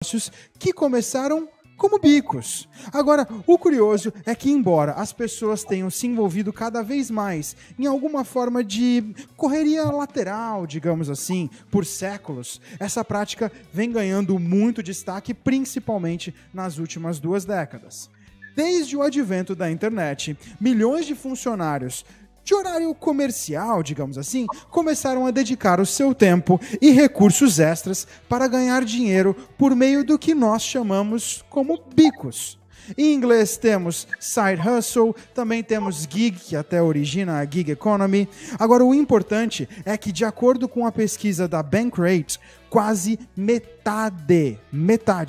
negócios que começaram como bicos. Agora, o curioso é que, embora as pessoas tenham se envolvido cada vez mais em alguma forma de correria lateral, digamos assim, por séculos, essa prática vem ganhando muito destaque, principalmente nas últimas 2 décadas. Desde o advento da internet, milhões de funcionários de horário comercial, digamos assim, começaram a dedicar o seu tempo e recursos extras para ganhar dinheiro por meio do que nós chamamos como bicos. Em inglês temos side hustle, também temos gig, que até origina a gig economy. Agora, o importante é que, de acordo com a pesquisa da Bankrate, quase metade,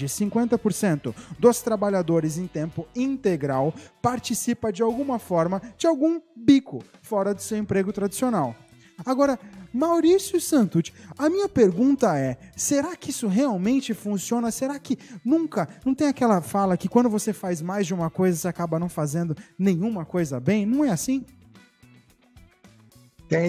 50% dos trabalhadores em tempo integral participa de alguma forma de algum bico fora do seu emprego tradicional. Agora, Maurício Santucci, a minha pergunta é, será que isso realmente funciona? Será que não tem aquela fala que quando você faz mais de uma coisa, você acaba não fazendo nenhuma coisa bem? Não é assim?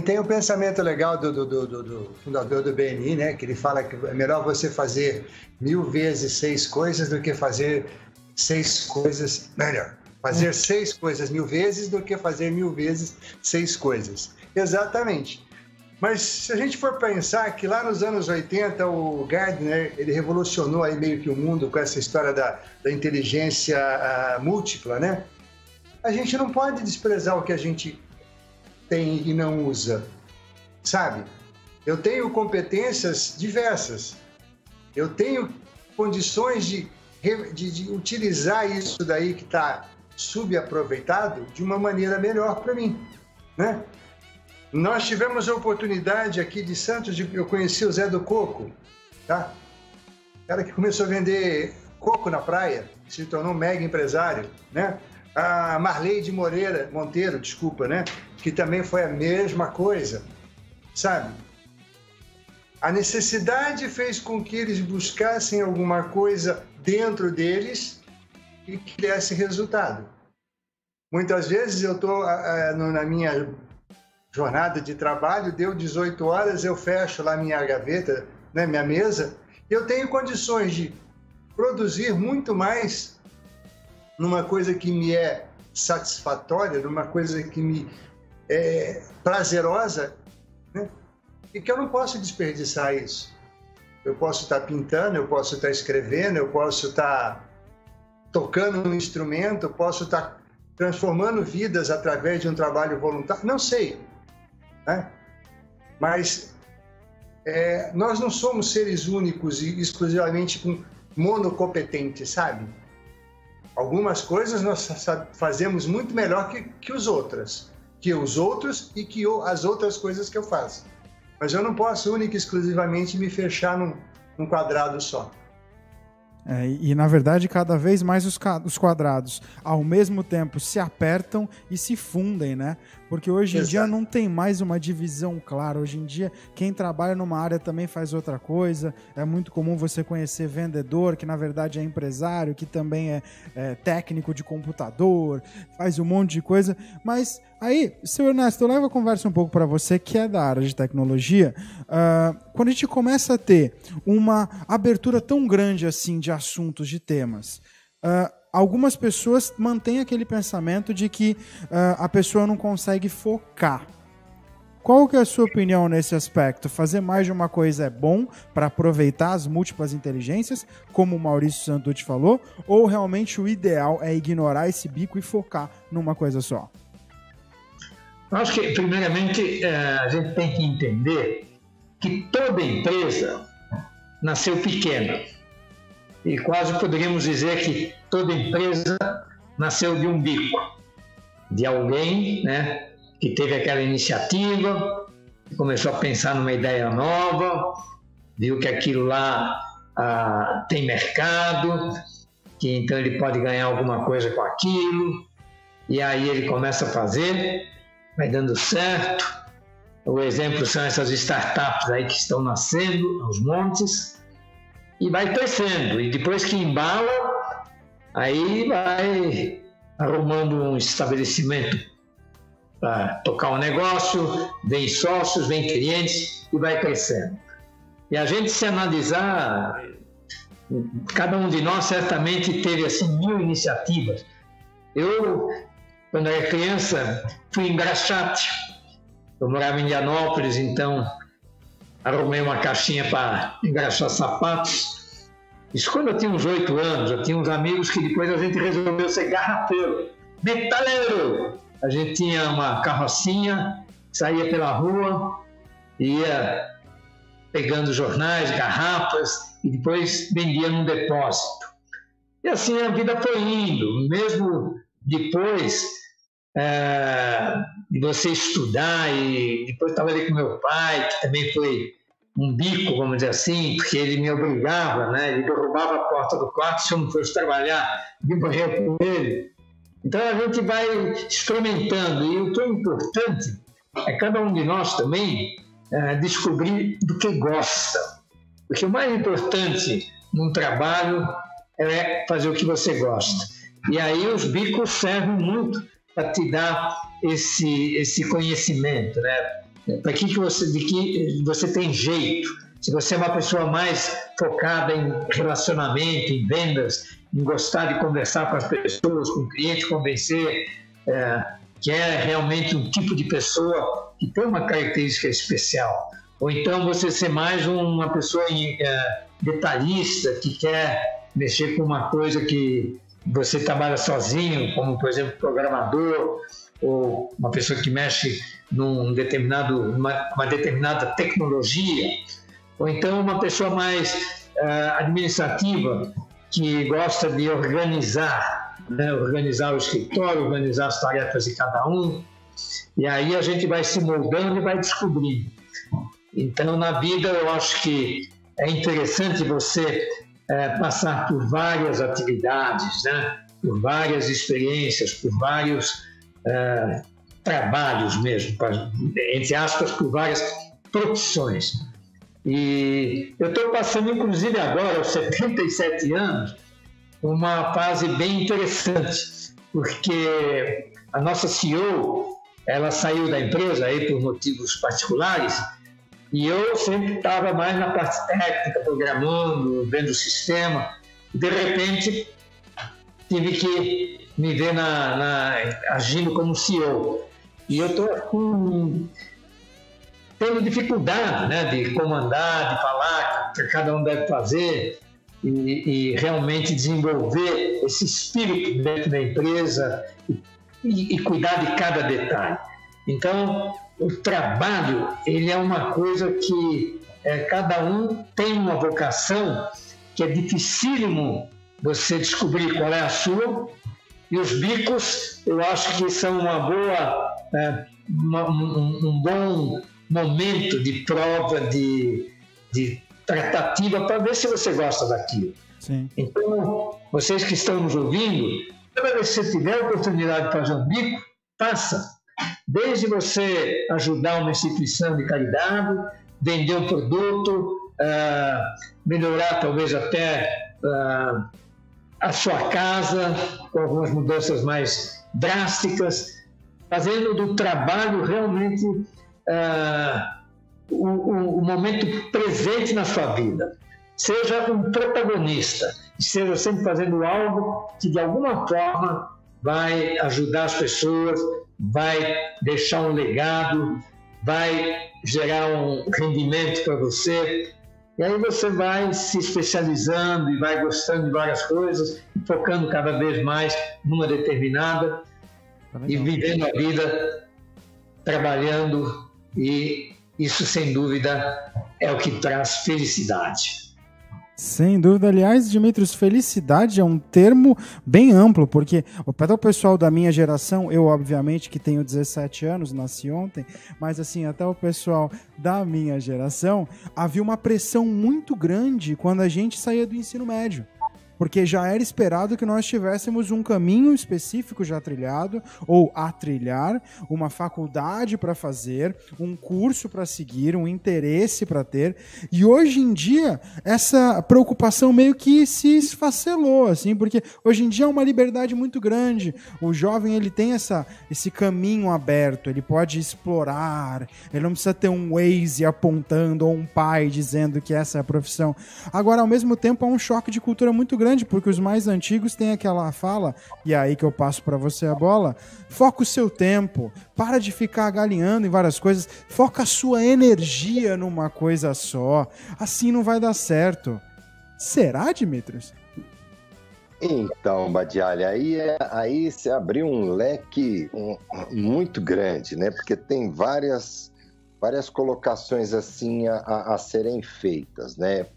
Tem um pensamento legal do fundador do BNI, né? Que ele fala que é melhor você fazer 1000 vezes 6 coisas do que fazer 6 coisas melhor. Fazer 6 coisas 1000 vezes do que fazer 1000 vezes 6 coisas. Exatamente. Mas se a gente for pensar que lá nos anos 80 o Gardner ele revolucionou aí meio que o mundo com essa história da inteligência múltipla, né? A gente não pode desprezar o que a gente tem e não usa, sabe? Eu tenho competências diversas, eu tenho condições de utilizar isso daí que está subaproveitado de uma maneira melhor para mim, né? Nós tivemos a oportunidade aqui de Santos, eu conheci o Zé do Coco, tá? O cara que começou a vender coco na praia, se tornou um mega empresário, né? A Marleide Monteiro, desculpa, né? Que também foi a mesma coisa, sabe? A necessidade fez com que eles buscassem alguma coisa dentro deles e que desse resultado. Muitas vezes eu estou na minha jornada de trabalho, deu 18 horas, eu fecho lá minha gaveta, né, minha mesa, e eu tenho condições de produzir muito mais numa coisa que me é satisfatória, numa coisa que me é prazerosa, né? E que eu não posso desperdiçar isso. Eu posso estar pintando, eu posso estar escrevendo, eu posso estar tocando um instrumento, eu posso estar transformando vidas através de um trabalho voluntário, não sei, né? Mas nós não somos seres únicos e exclusivamente monocompetentes, sabe? Algumas coisas nós fazemos muito melhor que os outros e que as outras coisas que eu faço. Mas eu não posso única e exclusivamente me fechar num quadrado só. E na verdade cada vez mais os quadrados ao mesmo tempo se apertam e se fundem, né? Porque hoje em dia não tem mais uma divisão clara. Hoje em dia quem trabalha numa área também faz outra coisa. É muito comum você conhecer vendedor que na verdade é empresário, que também é técnico de computador, faz um monte de coisa. Mas aí, seu Ernesto, eu levo a conversa um pouco para você que é da área de tecnologia. Quando a gente começa a ter uma abertura tão grande assim de assuntos, de temas, algumas pessoas mantêm aquele pensamento de que a pessoa não consegue focar. Qual que é a sua opinião nesse aspecto? Fazer mais de uma coisa é bom para aproveitar as múltiplas inteligências, como o Maurício Santucci falou, ou realmente o ideal é ignorar esse bico e focar numa coisa só? Eu acho que, primeiramente, a gente tem que entender que toda empresa nasceu pequena. E quase poderíamos dizer que toda empresa nasceu de um bico, de alguém, né, que teve aquela iniciativa, começou a pensar numa ideia nova, viu que aquilo lá tem mercado, que então ele pode ganhar alguma coisa com aquilo, e aí ele começa a fazer, vai dando certo. O exemplo são essas startups aí que estão nascendo aos montes, e vai crescendo, e depois que embala, aí vai arrumando um estabelecimento para tocar um negócio, vem sócios, vem clientes e vai crescendo. E a gente, se analisar cada um de nós certamente teve assim 1000 iniciativas. Eu, quando era criança, fui engraxate. Eu morava em Indianópolis, então arrumei uma caixinha para engraxar sapatos. Isso quando eu tinha uns 8 anos. Eu tinha uns amigos que depois a gente resolveu ser garrafeiro, metaleiro. A gente tinha uma carrocinha, saía pela rua, ia pegando jornais, garrafas e depois vendia num depósito. E assim a vida foi indo, mesmo depois de você estudar, e depois estava ali com meu pai, que também foi um bico, vamos dizer assim, porque ele me obrigava, né? Ele derrubava a porta do quarto se eu não fosse trabalhar, de manhã com ele. Então a gente vai experimentando, e o que é importante é cada um de nós também descobrir do que gosta. Porque o mais importante num trabalho é fazer o que você gosta. E aí os bicos servem muito para te dar esse conhecimento, né? Para que você tem jeito. Se você é uma pessoa mais focada em relacionamento, em vendas, em gostar de conversar com as pessoas, com o cliente, convencer, que é realmente um tipo de pessoa que tem uma característica especial. Ou então você ser mais uma pessoa detalhista, que quer mexer com uma coisa que você trabalha sozinho, como, por exemplo, programador, ou uma pessoa que mexe numa determinada tecnologia, ou então uma pessoa mais administrativa, que gosta de organizar, né? Organizar o escritório, organizar as tarefas de cada um, e aí a gente vai se moldando e vai descobrindo. Então, na vida, eu acho que é interessante você passar por várias atividades, né? Por várias experiências, por vários trabalhos mesmo, entre aspas, por várias profissões. E eu estou passando, inclusive agora, aos 77 anos, uma fase bem interessante, porque a nossa CEO, ela saiu da empresa aí por motivos particulares, e eu sempre estava mais na parte técnica, programando, vendo o sistema. De repente, tive que me ver agindo como CEO. E eu estou tendo dificuldade, né, de comandar, de falar o que cada um deve fazer e realmente desenvolver esse espírito dentro da empresa e cuidar de cada detalhe. Então, o trabalho, ele é uma coisa que cada um tem uma vocação que é dificílimo você descobrir qual é a sua, e os bicos, eu acho que são um bom momento de prova, de tratativa, para ver se você gosta daquilo. Sim. Então, vocês que estão nos ouvindo, toda vez que você tiver a oportunidade de fazer um bico, faça. Desde você ajudar uma instituição de caridade, vender um produto, melhorar talvez até a sua casa, com algumas mudanças mais drásticas, fazendo do trabalho realmente o momento presente na sua vida. Seja um protagonista, esteja sempre fazendo algo que de alguma forma vai ajudar as pessoas, vai deixar um legado, vai gerar um rendimento para você. E aí você vai se especializando e vai gostando de várias coisas, focando cada vez mais numa determinada e vivendo a vida, trabalhando, e isso, sem dúvida, é o que traz felicidade. Sem dúvida. Aliás, Dimitrios, felicidade é um termo bem amplo, porque até o pessoal da minha geração, eu obviamente que tenho 17 anos, nasci ontem, mas assim, até o pessoal da minha geração, havia uma pressão muito grande quando a gente saía do ensino médio. porque já era esperado que nós tivéssemos um caminho específico já trilhado, ou a trilhar, uma faculdade para fazer, um curso para seguir, um interesse para ter, e hoje em dia essa preocupação meio que se esfacelou, assim, porque hoje em dia é uma liberdade muito grande, o jovem ele tem esse caminho aberto, ele pode explorar, ele não precisa ter um Waze apontando ou um pai dizendo que essa é a profissão. Agora, ao mesmo tempo, há um choque de cultura muito grande, porque os mais antigos têm aquela fala, e é aí que eu passo para você a bola, foca o seu tempo, para de ficar galinhando em várias coisas, foca a sua energia numa coisa só, assim não vai dar certo. Será, Dimitrios? Então, Badialha, aí você abriu um leque muito grande, né? Porque tem várias colocações assim a serem feitas, né?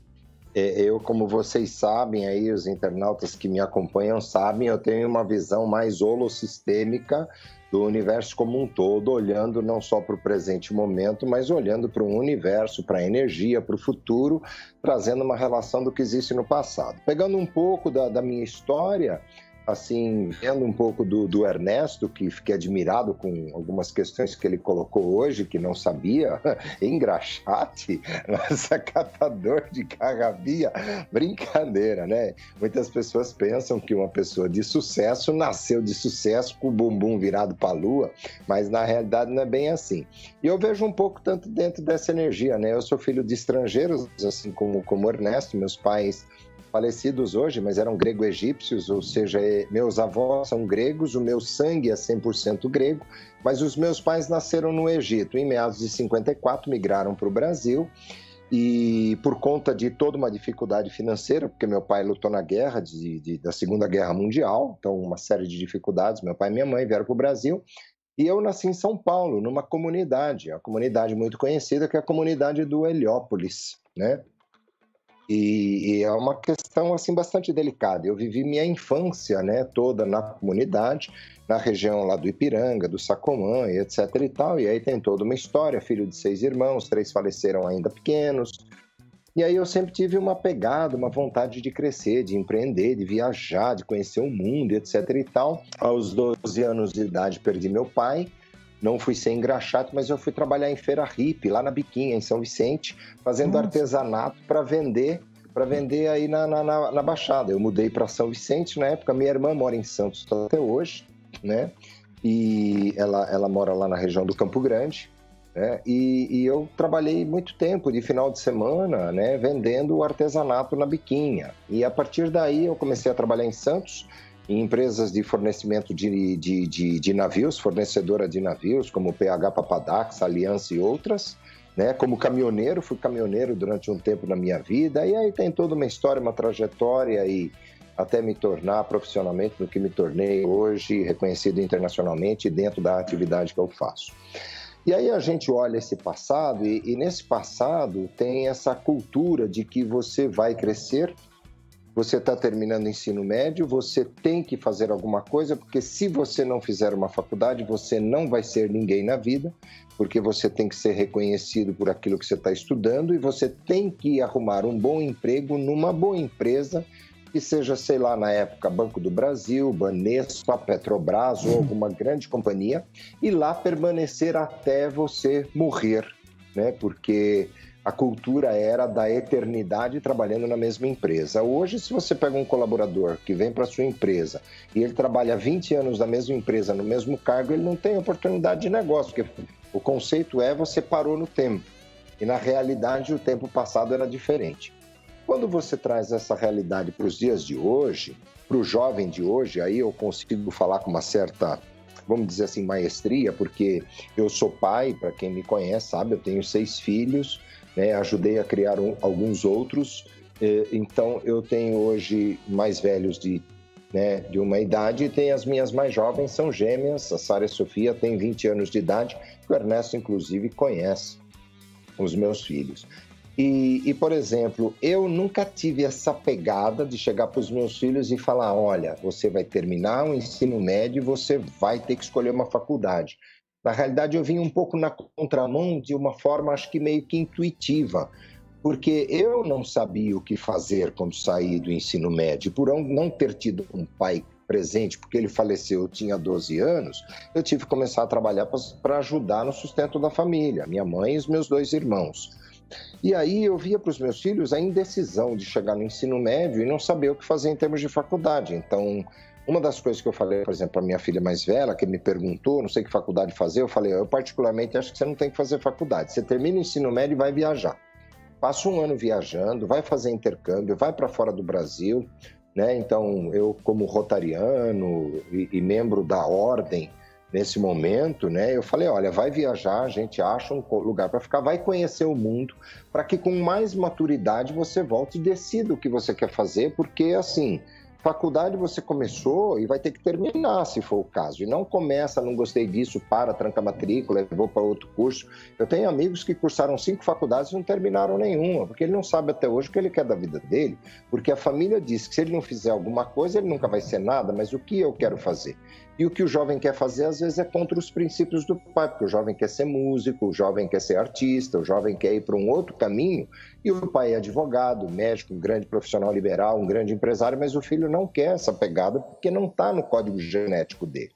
Eu, como vocês sabem, aí os internautas que me acompanham sabem, eu tenho uma visão mais holossistêmica do universo como um todo, olhando não só para o presente momento, mas olhando para o universo, para a energia, para o futuro, trazendo uma relação do que existe no passado. Pegando um pouco da minha história, assim, vendo um pouco do Ernesto, que fiquei admirado com algumas questões que ele colocou hoje, que não sabia, engraxate, nossa, catador de carrabia, brincadeira, né? Muitas pessoas pensam que uma pessoa de sucesso nasceu de sucesso com o bumbum virado para a lua, mas na realidade não é bem assim. E eu vejo um pouco tanto dentro dessa energia, né? Eu sou filho de estrangeiros, assim como o Ernesto, meus pais falecidos hoje, mas eram grego-egípcios, ou seja, meus avós são gregos, o meu sangue é 100% grego, mas os meus pais nasceram no Egito. Em meados de 54, migraram para o Brasil, e por conta de toda uma dificuldade financeira, porque meu pai lutou na guerra da Segunda Guerra Mundial, então uma série de dificuldades, meu pai e minha mãe vieram para o Brasil, e eu nasci em São Paulo, numa comunidade, uma comunidade muito conhecida, que é a comunidade do Heliópolis, né? E é uma questão assim bastante delicada. Eu vivi minha infância, né, toda na comunidade, na região lá do Ipiranga, do Sacomã, e etc e tal. E aí tem toda uma história, filho de 6 irmãos, 3 faleceram ainda pequenos. E aí eu sempre tive uma pegada, uma vontade de crescer, de empreender, de viajar, de conhecer o mundo, etc e tal. Aos 12 anos de idade perdi meu pai. Não fui ser engraxate, mas eu fui trabalhar em feira hippie, lá na Biquinha, em São Vicente, fazendo artesanato para vender aí na Baixada. Eu mudei para São Vicente na época, minha irmã mora em Santos até hoje, né? E ela mora lá na região do Campo Grande, né? E eu trabalhei muito tempo, de final de semana, né, vendendo artesanato na Biquinha. E a partir daí eu comecei a trabalhar em Santos, em empresas de fornecimento de navios, fornecedora de navios, como PH Papadax, Aliança e outras, né? Como caminhoneiro, fui caminhoneiro durante um tempo na minha vida, e aí tem toda uma história, uma trajetória, e até me tornar profissionalmente no que me tornei hoje, reconhecido internacionalmente dentro da atividade que eu faço. E aí a gente olha esse passado, e nesse passado tem essa cultura de que você vai crescer. Você está terminando o ensino médio, você tem que fazer alguma coisa, porque se você não fizer uma faculdade, você não vai ser ninguém na vida, porque você tem que ser reconhecido por aquilo que você está estudando, e você tem que arrumar um bom emprego numa boa empresa, que seja, sei lá, na época, Banco do Brasil, Banespa, Petrobras ou alguma grande companhia, e lá permanecer até você morrer, né? Porque a cultura era da eternidade trabalhando na mesma empresa. Hoje, se você pega um colaborador que vem para sua empresa e ele trabalha 20 anos na mesma empresa, no mesmo cargo, ele não tem oportunidade de negócio, porque o conceito é você parou no tempo. E na realidade, o tempo passado era diferente. Quando você traz essa realidade para os dias de hoje, para o jovem de hoje, aí eu consigo falar com uma certa, vamos dizer assim, maestria, porque eu sou pai, para quem me conhece sabe, eu tenho 6 filhos, né, ajudei a criar alguns outros, então eu tenho hoje mais velhos de uma idade, e tem as minhas mais jovens, são gêmeas, a Sara e a Sofia têm 20 anos de idade, que o Ernesto inclusive conhece os meus filhos. E, por exemplo, eu nunca tive essa pegada de chegar para os meus filhos e falar, olha, você vai terminar o ensino médio e você vai ter que escolher uma faculdade. Na realidade, eu vim um pouco na contramão de uma forma, acho que meio que intuitiva. porque eu não sabia o que fazer quando saí do ensino médio, por não ter tido um pai presente, porque ele faleceu, eu tinha 12 anos, eu tive que começar a trabalhar para ajudar no sustento da família, minha mãe e os meus 2 irmãos. E aí eu via para os meus filhos a indecisão de chegar no ensino médio e não saber o que fazer em termos de faculdade. Então, uma das coisas que eu falei, por exemplo, para minha filha mais velha, que me perguntou, não sei que faculdade fazer, eu falei, eu particularmente acho que você não tem que fazer faculdade, você termina o ensino médio e vai viajar. Passa um ano viajando, vai fazer intercâmbio, vai para fora do Brasil, né? Então, eu como rotariano e membro da ordem, nesse momento, né, eu falei, olha, vai viajar, a gente acha um lugar para ficar, vai conhecer o mundo, para que com mais maturidade você volte e decida o que você quer fazer, porque, assim, faculdade você começou e vai ter que terminar, se for o caso. E não começa, não gostei disso, tranca a matrícula, vou para outro curso. Eu tenho amigos que cursaram 5 faculdades e não terminaram nenhuma, porque ele não sabe até hoje o que ele quer da vida dele, porque a família diz que se ele não fizer alguma coisa, ele nunca vai ser nada, mas o que eu quero fazer? E o que o jovem quer fazer, às vezes, é contra os princípios do pai, porque o jovem quer ser músico, o jovem quer ser artista, o jovem quer ir para um outro caminho, e o pai é advogado, médico, um grande profissional liberal, um grande empresário, mas o filho não quer essa pegada porque não está no código genético dele.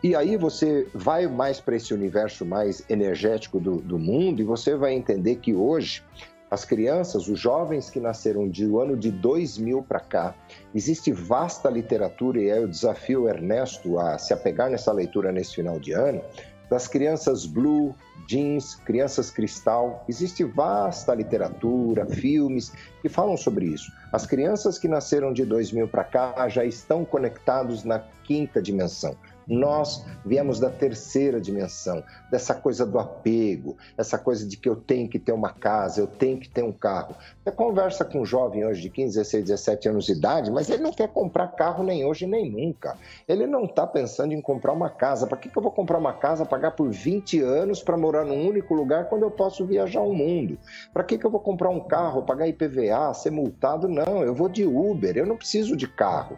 E aí você vai mais para esse universo mais energético do mundo e você vai entender que hoje as crianças, os jovens que nasceram do ano de 2000 para cá, existe vasta literatura, e aí eu desafio o Ernesto a se apegar nessa leitura nesse final de ano, das crianças Blue, Jeans, crianças Cristal, existe vasta literatura, filmes que falam sobre isso. As crianças que nasceram de 2000 para cá já estão conectados na 5ª dimensão. Nós viemos da 3ª dimensão, dessa coisa do apego, essa coisa de que eu tenho que ter uma casa, eu tenho que ter um carro. Você conversa com um jovem hoje de 15, 16, 17 anos de idade, mas ele não quer comprar carro nem hoje nem nunca. Ele não está pensando em comprar uma casa. Para que eu vou comprar uma casa, pagar por 20 anos para morar num único lugar quando eu posso viajar o mundo? Para que eu vou comprar um carro, pagar IPVA, ser multado? Não, eu vou de Uber, eu não preciso de carro.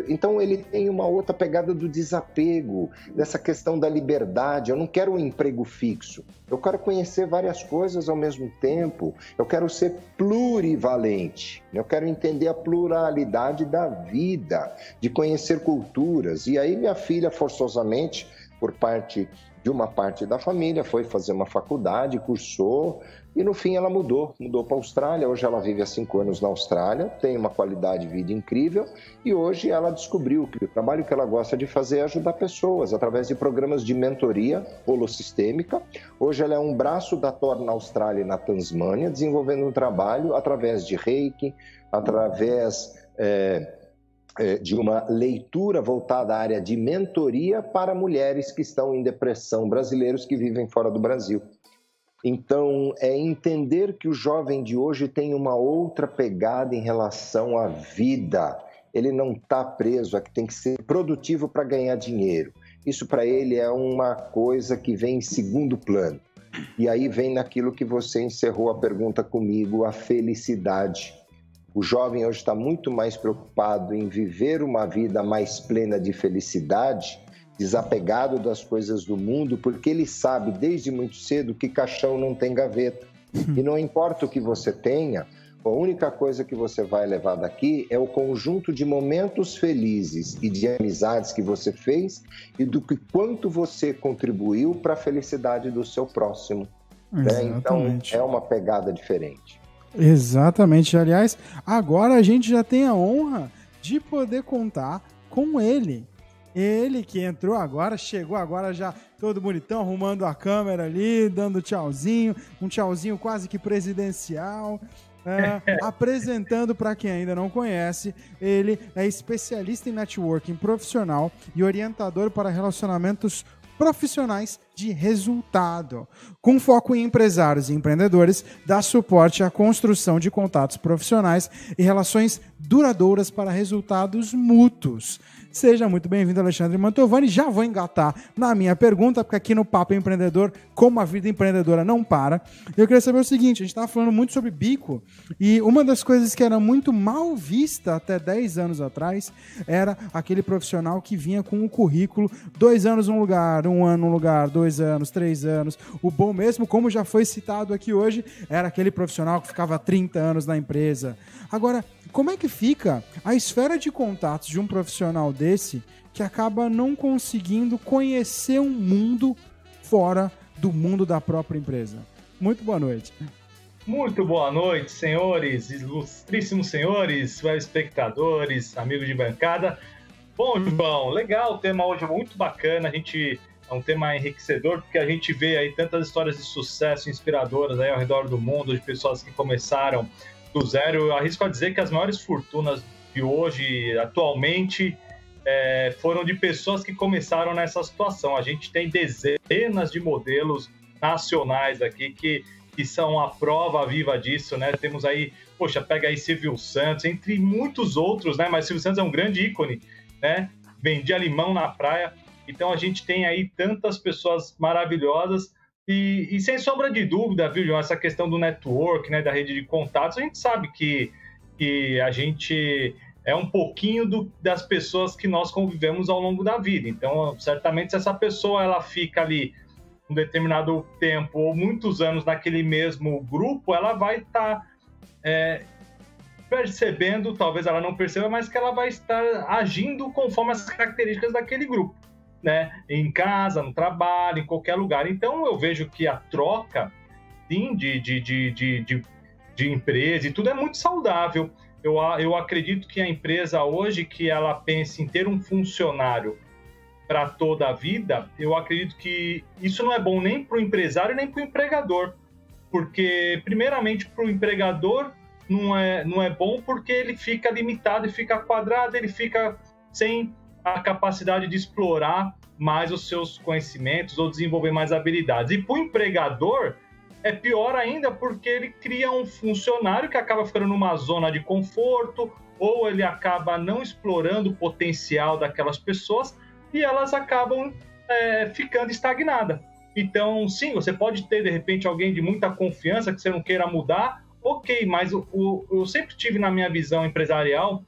Então ele tem uma outra pegada do desapego, dessa questão da liberdade. Eu não quero um emprego fixo, eu quero conhecer várias coisas ao mesmo tempo, eu quero ser plurivalente, eu quero entender a pluralidade da vida, de conhecer culturas. E aí minha filha, forçosamente, por parte de uma parte da família, foi fazer uma faculdade, cursou, e no fim ela mudou para a Austrália. Hoje ela vive há 5 anos na Austrália, tem uma qualidade de vida incrível, e hoje ela descobriu que o trabalho que ela gosta de fazer é ajudar pessoas através de programas de mentoria holossistêmica. Hoje ela é um braço da Tor na Austrália e na Tasmânia, desenvolvendo um trabalho através de Reiki, através de uma leitura voltada à área de mentoria para mulheres que estão em depressão, brasileiros que vivem fora do Brasil. Então, é entender que o jovem de hoje tem uma outra pegada em relação à vida. Ele não está preso a que tem que ser produtivo para ganhar dinheiro. Isso para ele é uma coisa que vem em segundo plano. E aí vem naquilo que você encerrou a pergunta comigo, a felicidade. O jovem hoje está muito mais preocupado em viver uma vida mais plena de felicidade, desapegado das coisas do mundo, porque ele sabe desde muito cedo que caixão não tem gaveta. E não importa o que você tenha, a única coisa que você vai levar daqui é o conjunto de momentos felizes e de amizades que você fez e do que quanto você contribuiu para a felicidade do seu próximo. Né? Então, é uma pegada diferente. Exatamente. Aliás, agora a gente já tem a honra de poder contar com ele. Ele que entrou agora, chegou agora já todo bonitão, arrumando a câmera ali, dando tchauzinho, um tchauzinho quase que presidencial. Apresentando para quem ainda não conhece, ele é especialista em networking profissional e orientador para relacionamentos profissionais de resultado. Com foco em empresários e empreendedores, dá suporte à construção de contatos profissionais e relações duradouras para resultados mútuos. Seja muito bem-vindo, Alexandre Mantovani. Já vou engatar na minha pergunta, porque aqui no Papo Empreendedor, como a vida empreendedora não para, eu queria saber o seguinte: a gente estava falando muito sobre bico, e uma das coisas que era muito mal vista até 10 anos atrás era aquele profissional que vinha com um currículo, 2 anos num lugar, 1 ano num lugar, 2 2 anos, 3 anos. O bom mesmo, como já foi citado aqui hoje, era aquele profissional que ficava 30 anos na empresa. Agora, como é que fica a esfera de contatos de um profissional desse que acaba não conseguindo conhecer um mundo fora do mundo da própria empresa? Muito boa noite. Muito boa noite, senhores, ilustríssimos senhores, espectadores, amigos de bancada. Bom, João, legal, o tema hoje é muito bacana, é um tema enriquecedor, porque a gente vê aí tantas histórias de sucesso inspiradoras aí ao redor do mundo, de pessoas que começaram do zero. Eu arrisco a dizer que as maiores fortunas de hoje, atualmente, foram de pessoas que começaram nessa situação. A gente tem dezenas de modelos nacionais aqui que são a prova viva disso, né? Temos aí, pega aí Silvio Santos, entre muitos outros, né? Mas Silvio Santos é um grande ícone, né? Vendia limão na praia. Então a gente tem aí tantas pessoas maravilhosas e sem sombra de dúvida, viu, João? Essa questão do network, né? Da rede de contatos, a gente sabe que a gente é um pouquinho das pessoas que nós convivemos ao longo da vida. Então, certamente, se essa pessoa ela fica ali um determinado tempo ou muitos anos naquele mesmo grupo, ela vai estar percebendo, talvez ela não perceba, mas que ela vai estar agindo conforme as características daquele grupo, né? Em casa, no trabalho, em qualquer lugar. Então, eu vejo que a troca, sim, de empresa e tudo é muito saudável. Eu acredito que a empresa hoje, que ela pense em ter um funcionário para toda a vida, eu acredito que isso não é bom nem para o empresário nem para o empregador, porque primeiramente para o empregador não é bom porque ele fica limitado e fica quadrado, ele fica sem a capacidade de explorar mais os seus conhecimentos ou desenvolver mais habilidades. E para o empregador é pior ainda porque ele cria um funcionário que acaba ficando numa zona de conforto ou ele acaba não explorando o potencial daquelas pessoas e elas acabam ficando estagnadas. Então, sim, você pode ter, de repente, alguém de muita confiança que você não queira mudar, ok, mas eu sempre tive na minha visão empresarial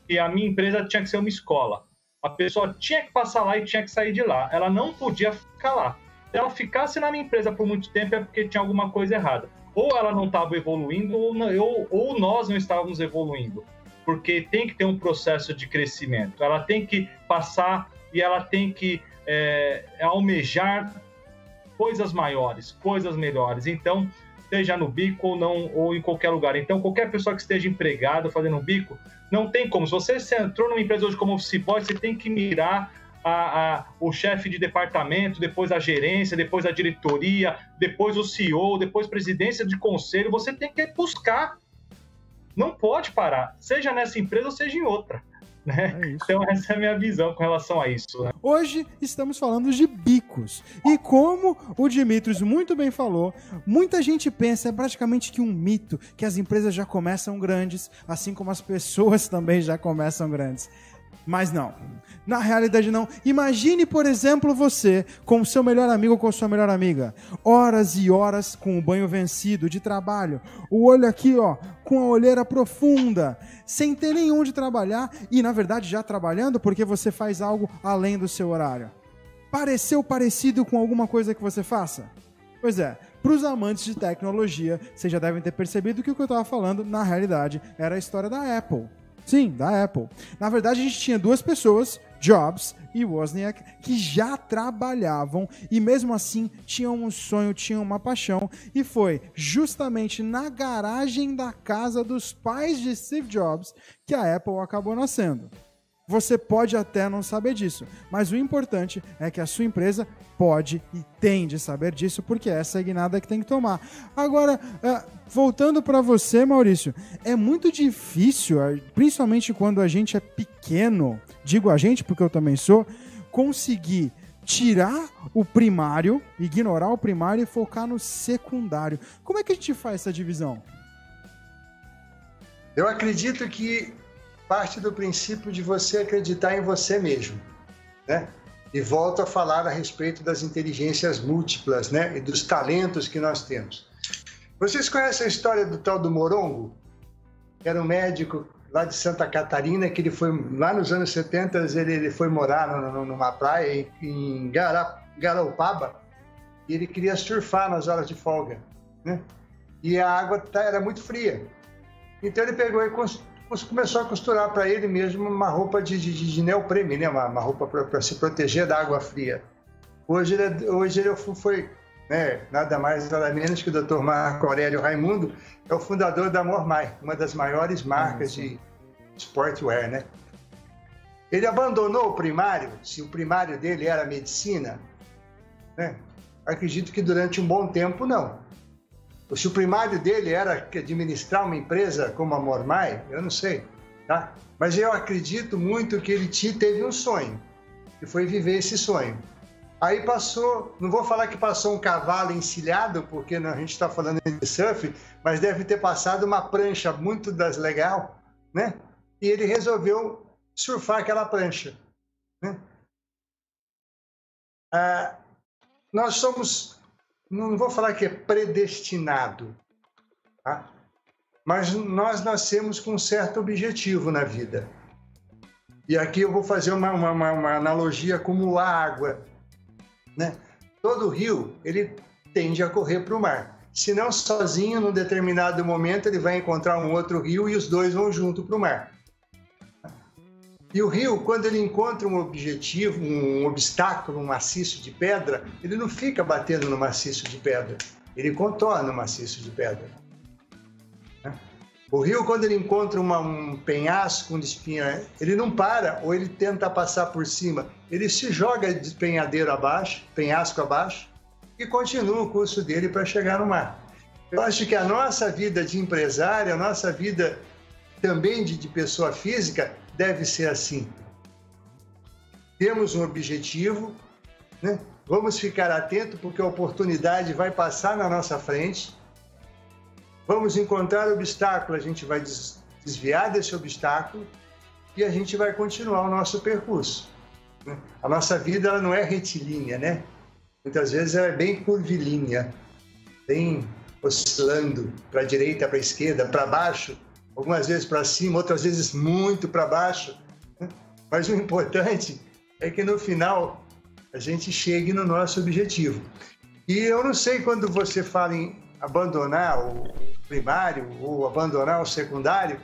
que a minha empresa tinha que ser uma escola. A pessoa tinha que passar lá e tinha que sair de lá. Ela não podia ficar lá. Se ela ficasse na minha empresa por muito tempo é porque tinha alguma coisa errada. Ou ela não estava evoluindo, ou nós não estávamos evoluindo. Porque tem que ter um processo de crescimento. Ela tem que passar e ela tem que almejar coisas maiores, coisas melhores. Então, seja no bico ou não, ou em qualquer lugar. Então, qualquer pessoa que esteja empregada fazendo um bico, não tem como. Se você entrou numa empresa hoje como office boy, você tem que mirar o chefe de departamento, depois a gerência, depois a diretoria, depois o CEO, depois presidência de conselho. Você tem que buscar. Não pode parar, seja nessa empresa ou seja em outra. Né? Então essa é a minha visão com relação a isso. Né? Hoje estamos falando de bicos. E como o Dimitris muito bem falou, muita gente pensa, é praticamente que um mito, que as empresas já começam grandes, assim como as pessoas também já começam grandes. Mas não, na realidade não. Imagine, por exemplo, você com o seu melhor amigo ou com a sua melhor amiga, horas e horas com o banho vencido de trabalho, o olho aqui, ó, com a olheira profunda, sem ter nenhum de trabalhar e, na verdade, já trabalhando porque você faz algo além do seu horário. Pareceu parecido com alguma coisa que você faça? Pois é, para os amantes de tecnologia, vocês já devem ter percebido que o que eu estava falando, na realidade, era a história da Apple. Sim, da Apple. Na verdade, a gente tinha duas pessoas, Jobs e Wozniak, que já trabalhavam e mesmo assim tinham um sonho, tinham uma paixão, e foi justamente na garagem da casa dos pais de Steve Jobs que a Apple acabou nascendo. Você pode até não saber disso, mas o importante é que a sua empresa pode e tem de saber disso, porque essa é a guinada que tem que tomar. Agora, voltando para você, Maurício, é muito difícil, principalmente quando a gente é pequeno, digo a gente porque eu também sou, conseguir tirar o primário, ignorar o primário e focar no secundário. Como é que a gente faz essa divisão? Eu acredito que parte do princípio de você acreditar em você mesmo, né? E volto a falar a respeito das inteligências múltiplas, né? E dos talentos que nós temos. Vocês conhecem a história do tal do Morongo? Que era um médico lá de Santa Catarina, que ele foi, lá nos anos 70, ele foi morar numa praia em Garopaba, e ele queria surfar nas horas de folga, né? E a água era muito fria. Então ele pegou e começou a costurar para ele mesmo uma roupa de neoprene, né? Uma roupa para se proteger da água fria. Hoje ele foi, né, nada mais nada menos que o Dr. Marco Aurélio Raimundo, é o fundador da Mormai, uma das maiores marcas de sportwear, né? Ele abandonou o primário, se o primário dele era medicina, né? Acredito que durante um bom tempo não. Se o primário dele era administrar uma empresa como a Mormai, eu não sei, tá? Mas eu acredito muito que ele teve um sonho, que foi viver esse sonho. Aí passou, não vou falar que passou um cavalo encilhado, porque a gente está falando de surf, mas deve ter passado uma prancha muito legal, né? E ele resolveu surfar aquela prancha, né? Nós somos, não vou falar que é predestinado, tá? Mas nós nascemos com um certo objetivo na vida. E aqui eu vou fazer uma analogia como a água, né? Todo rio, ele tende a correr para o mar. Se não sozinho, num determinado momento, ele vai encontrar um outro rio e os dois vão junto para o mar. E o rio, quando ele encontra um objetivo, um obstáculo, um maciço de pedra, ele não fica batendo no maciço de pedra, ele contorna o maciço de pedra. O rio, quando ele encontra um penhasco, um espinho, ele não para, ou ele tenta passar por cima, ele se joga de penhasco abaixo, e continua o curso dele para chegar no mar. Eu acho que a nossa vida de empresário, a nossa vida também de pessoa física, deve ser assim. Temos um objetivo, né? Vamos ficar atentos porque a oportunidade vai passar na nossa frente. Vamos encontrar obstáculo, a gente vai desviar desse obstáculo e a gente vai continuar o nosso percurso, né? A nossa vida ela não é retilínea, né? Muitas vezes ela é bem curvilínea, bem oscilando para a direita, para a esquerda, para baixo, algumas vezes para cima, outras vezes muito para baixo, né? Mas o importante é que no final a gente chegue no nosso objetivo. E eu não sei quando você fala em abandonar o primário ou abandonar o secundário,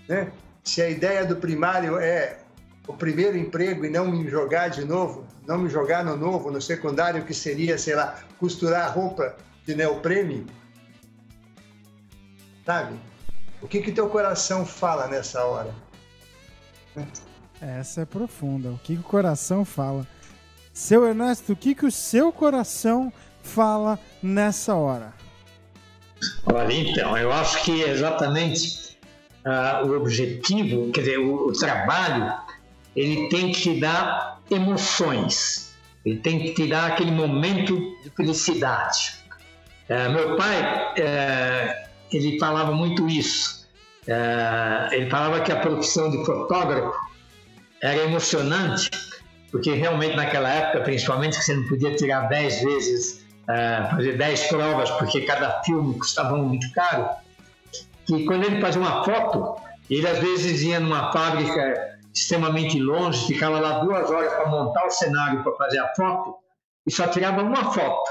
né? Se a ideia do primário é o primeiro emprego e não me jogar de novo, não me jogar no novo, no secundário, que seria, sei lá, costurar roupa de neoprene, sabe? O que teu coração fala nessa hora? Essa é profunda. O que o coração fala? Seu Ernesto, o que o seu coração fala nessa hora? Olha, então, eu acho que exatamente o objetivo, quer dizer, o trabalho, ele tem que te dar emoções, ele tem que te dar aquele momento de felicidade. Meu pai, ele falava muito isso. Ele falava que a profissão de fotógrafo era emocionante, porque realmente naquela época, principalmente, que você não podia tirar 10 vezes, fazer 10 provas, porque cada filme custava muito caro, que quando ele fazia uma foto, ele às vezes ia numa fábrica extremamente longe, ficava lá 2 horas para montar o cenário para fazer a foto, e só tirava uma foto,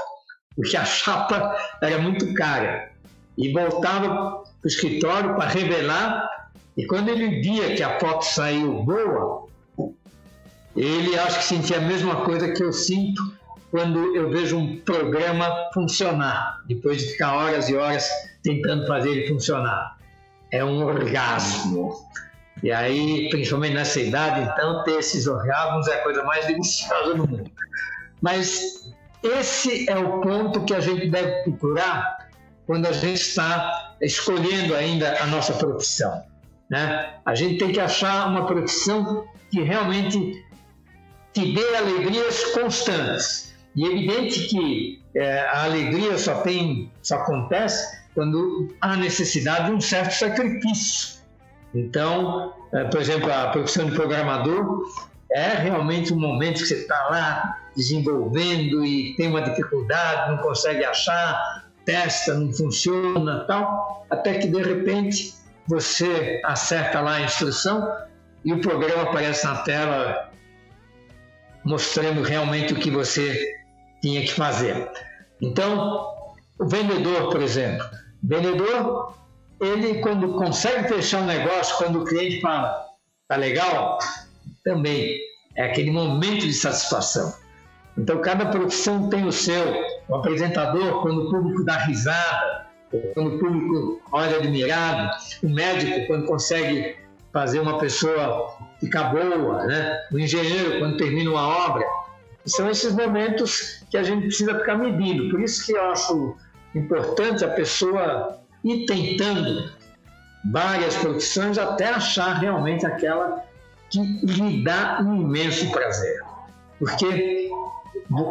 porque a chapa era muito cara. E voltava para o escritório para revelar, e quando ele via que a foto saiu boa, ele acho que sentia a mesma coisa que eu sinto quando eu vejo um programa funcionar, depois de ficar horas e horas tentando fazer ele funcionar. É um orgasmo. E aí, principalmente nessa idade, então, ter esses orgasmos é a coisa mais deliciosa do mundo. Mas esse é o ponto que a gente deve procurar quando a gente está escolhendo ainda a nossa profissão, né? A gente tem que achar uma profissão que realmente te dê alegrias constantes. E é evidente que a alegria só acontece quando há necessidade de um certo sacrifício. Então, por exemplo, a profissão de programador é realmente um momento que você está lá desenvolvendo e tem uma dificuldade, não consegue achar, testa, não funciona, tal, até que de repente você acerta lá a instrução e o programa aparece na tela mostrando realmente o que você tinha que fazer. Então, o vendedor, por exemplo, ele quando consegue fechar um negócio, quando o cliente fala, tá legal, também é aquele momento de satisfação. Então, cada profissão tem o seu. O apresentador, quando o público dá risada, quando o público olha admirado, o médico, quando consegue fazer uma pessoa ficar boa, né? O engenheiro, quando termina uma obra. São esses momentos que a gente precisa ficar medindo. Por isso que eu acho importante a pessoa ir tentando várias profissões até achar realmente aquela que lhe dá um imenso prazer. Porque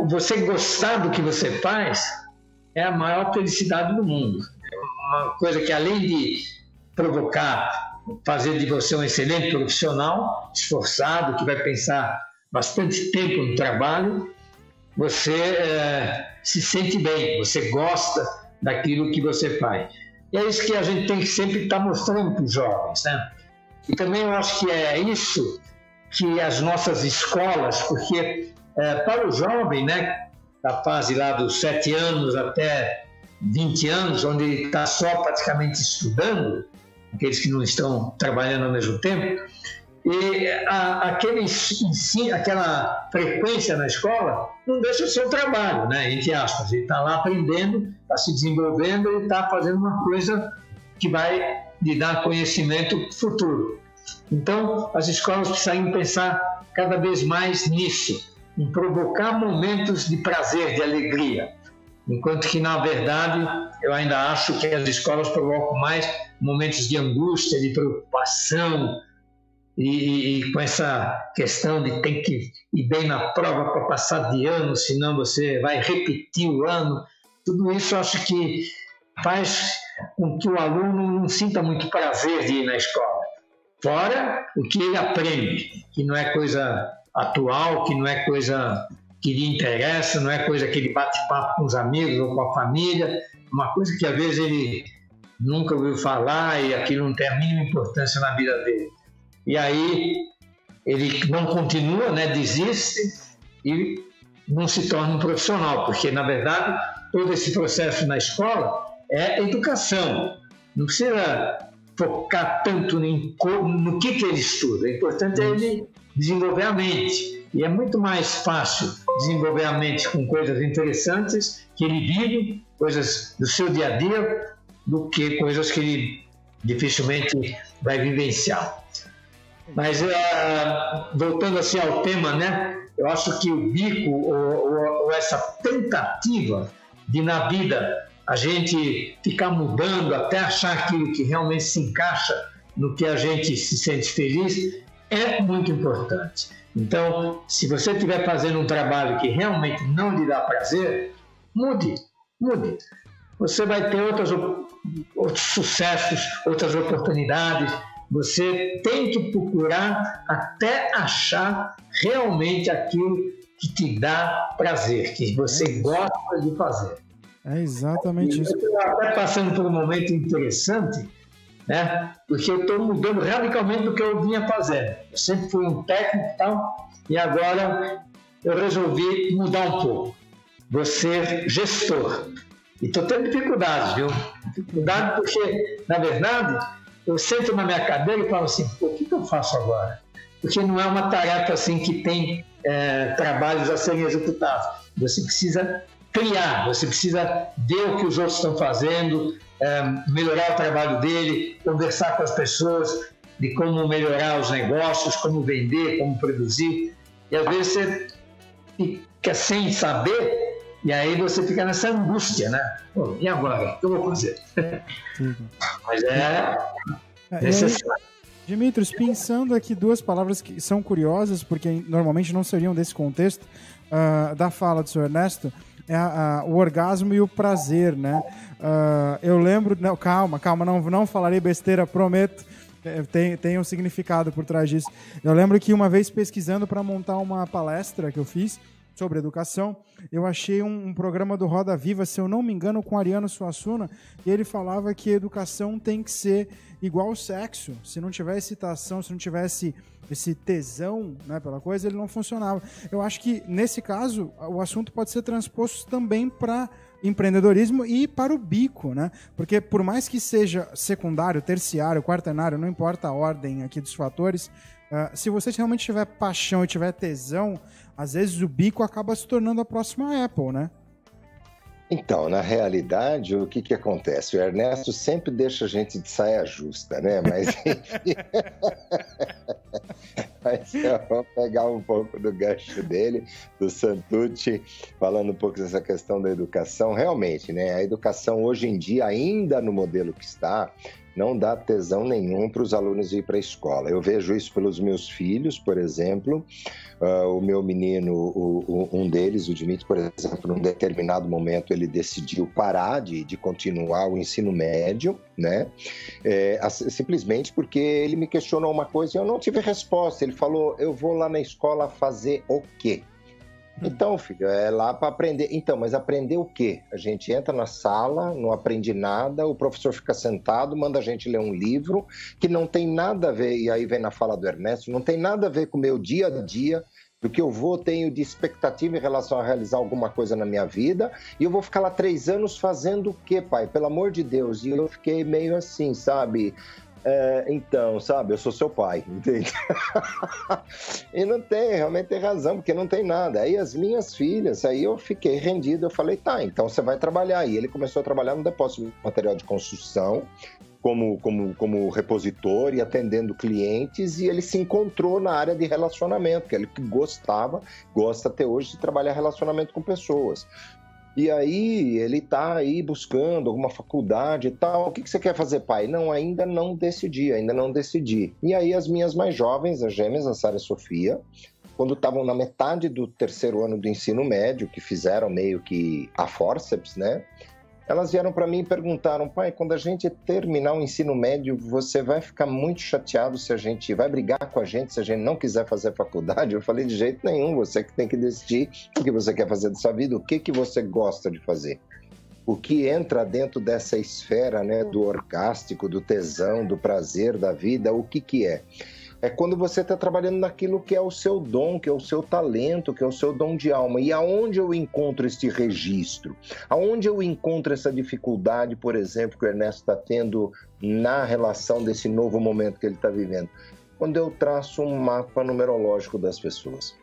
você gostar do que você faz é a maior felicidade do mundo. É uma coisa que, além de provocar, fazer de você um excelente profissional, esforçado, que vai pensar bastante tempo no trabalho, você se sente bem, você gosta daquilo que você faz. E é isso que a gente tem que sempre estar mostrando para os jovens, né? E também eu acho que é isso que as nossas escolas, porque para o jovem, né, da fase lá dos 7 anos até 20 anos, onde ele está só praticamente estudando, aqueles que não estão trabalhando ao mesmo tempo, e aquela frequência na escola não deixa o seu trabalho, né, entre aspas. Ele está lá aprendendo, está se desenvolvendo, ele está fazendo uma coisa que vai lhe dar conhecimento futuro. Então, as escolas precisam pensar cada vez mais nisso, em provocar momentos de prazer, de alegria. Enquanto que, na verdade, eu ainda acho que as escolas provocam mais momentos de angústia, de preocupação, e com essa questão de ter que ir bem na prova para passar de ano, senão você vai repetir o ano. Tudo isso eu acho que faz com que o aluno não sinta muito prazer de ir na escola. Fora o que ele aprende, que não é coisa atual, que não é coisa que lhe interessa, não é coisa que ele bate papo com os amigos ou com a família, uma coisa que às vezes ele nunca ouviu falar e aquilo não tem a mínima importância na vida dele. E aí ele não continua, né, desiste e não se torna um profissional, porque na verdade todo esse processo na escola é educação. Não precisa focar tanto no que ele estuda, o importante é ele desenvolver a mente. E é muito mais fácil desenvolver a mente com coisas interessantes que ele vive, coisas do seu dia a dia, do que coisas que ele dificilmente vai vivenciar. Mas, voltando assim ao tema, né, eu acho que o bico, ou essa tentativa de, na vida, a gente ficar mudando até achar aquilo que realmente se encaixa no que a gente se sente feliz, é muito importante. Então, se você estiver fazendo um trabalho que realmente não lhe dá prazer, mude. Você vai ter outros sucessos, outras oportunidades. Você tem que procurar até achar realmente aquilo que te dá prazer, que você gosta de fazer. É exatamente isso. Eu estou até passando por um momento interessante, né? Porque eu estou mudando radicalmente do que eu vinha fazendo. Eu sempre fui um técnico e tal, e agora eu resolvi mudar um pouco. Vou ser gestor. E estou tendo dificuldades, viu? Dificuldade porque, na verdade, eu sento na minha cadeira e falo assim, o que eu faço agora? Porque não é uma tarefa assim que tem trabalhos a serem executados. Você precisa criar, você precisa ver o que os outros estão fazendo, melhorar o trabalho dele, conversar com as pessoas de como melhorar os negócios, como vender, como produzir. E às vezes você fica sem saber e aí você fica nessa angústia, né? Pô, e agora? O que eu vou fazer? Mas é necessário. Dimitrios, pensando aqui duas palavras que são curiosas, porque normalmente não seriam desse contexto, da fala do senhor Ernesto, o orgasmo e o prazer, né? Eu lembro... Não, calma, não falarei besteira, prometo. Tem um significado por trás disso. Eu lembro que uma vez pesquisando para montar uma palestra que eu fiz sobre educação, eu achei um programa do Roda Viva, se eu não me engano, com Ariano Suassuna, e ele falava que a educação tem que ser igual ao sexo. Se não tiver excitação, se não tivesse esse tesão, né, pela coisa, ele não funcionava. Eu acho que, nesse caso, o assunto pode ser transposto também para empreendedorismo e para o bico, né? Porque por mais que seja secundário, terciário, quaternário, não importa a ordem aqui dos fatores, se você realmente tiver paixão e tiver tesão, às vezes o bico acaba se tornando a próxima Apple, né? Então, na realidade, o que acontece? O Ernesto sempre deixa a gente de saia justa, né? Mas, enfim... Mas eu vou pegar um pouco do gancho dele, do Santucci, falando um pouco dessa questão da educação. Realmente, né? A educação hoje em dia, ainda no modelo que está, não dá tesão nenhum para os alunos ir para a escola. Eu vejo isso pelos meus filhos, por exemplo. O meu menino, um deles, o Dimitri, por exemplo, num determinado momento ele decidiu parar de continuar o ensino médio, né? Simplesmente porque ele me questionou uma coisa e eu não tive resposta. Ele falou, eu vou lá na escola fazer o quê? Então, filho, é lá para aprender. Então, mas aprender o quê? A gente entra na sala, não aprende nada, o professor fica sentado, manda a gente ler um livro que não tem nada a ver, e aí vem na fala do Ernesto, não tem nada a ver com o meu dia a dia, do que eu tenho de expectativa em relação a realizar alguma coisa na minha vida, e eu vou ficar lá 3 anos fazendo o quê, pai? Pelo amor de Deus. E eu fiquei meio assim, sabe... Então, sabe, eu sou seu pai, entende? E não tem, realmente tem razão, porque não tem nada. Aí as minhas filhas, aí eu fiquei rendido, eu falei, tá, então você vai trabalhar. E ele começou a trabalhar no depósito de material de construção, como repositor e atendendo clientes, e ele se encontrou na área de relacionamento, que ele gosta até hoje de trabalhar relacionamento com pessoas. E aí ele está aí buscando alguma faculdade e tal. O que você quer fazer, pai? Não, ainda não decidi. E aí as minhas mais jovens, as gêmeas, a Sara e a Sofia, quando estavam na metade do 3º ano do ensino médio, que fizeram meio que a fórceps, né? Elas vieram para mim e perguntaram, pai, quando a gente terminar o ensino médio, você vai ficar muito chateado se a gente vai brigar com a gente se a gente não quiser fazer faculdade? Eu falei, de jeito nenhum, você que tem que decidir o que você quer fazer da sua vida, o que você gosta de fazer. O que entra dentro dessa esfera, né, do orgástico, do tesão, do prazer da vida, o que é? É quando você está trabalhando naquilo que é o seu dom, que é o seu talento, que é o seu dom de alma. E aonde eu encontro este registro? Aonde eu encontro essa dificuldade, por exemplo, que o Ernesto está tendo na relação desse novo momento que ele está vivendo? Quando eu traço um mapa numerológico das pessoas,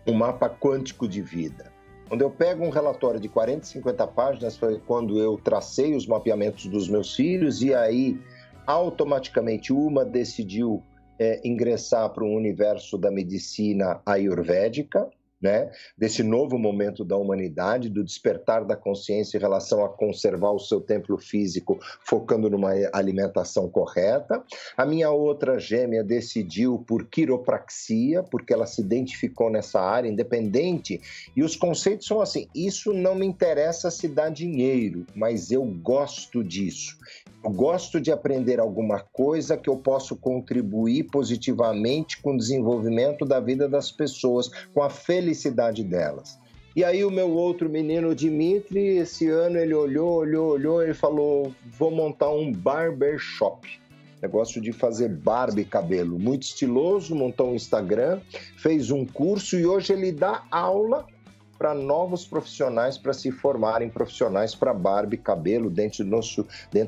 um mapa quântico de vida. Quando eu pego um relatório de 40, 50 páginas, foi quando eu tracei os mapeamentos dos meus filhos e aí, automaticamente, uma decidiu ingressar para o universo da medicina ayurvédica, né? Desse novo momento da humanidade, do despertar da consciência em relação a conservar o seu templo físico, focando numa alimentação correta. A minha outra gêmea decidiu por quiropraxia, porque ela se identificou nessa área independente, e os conceitos são assim, isso não me interessa se dá dinheiro, mas eu gosto disso. Eu gosto de aprender alguma coisa que eu posso contribuir positivamente com o desenvolvimento da vida das pessoas, com a felicidade delas. E aí o meu outro menino, o Dimitri, esse ano ele olhou, ele falou, vou montar um barbershop. Negócio de fazer barba e cabelo. Muito estiloso, montou um Instagram, fez um curso e hoje ele dá aula para novos profissionais, para se formarem profissionais para barba e cabelo dentro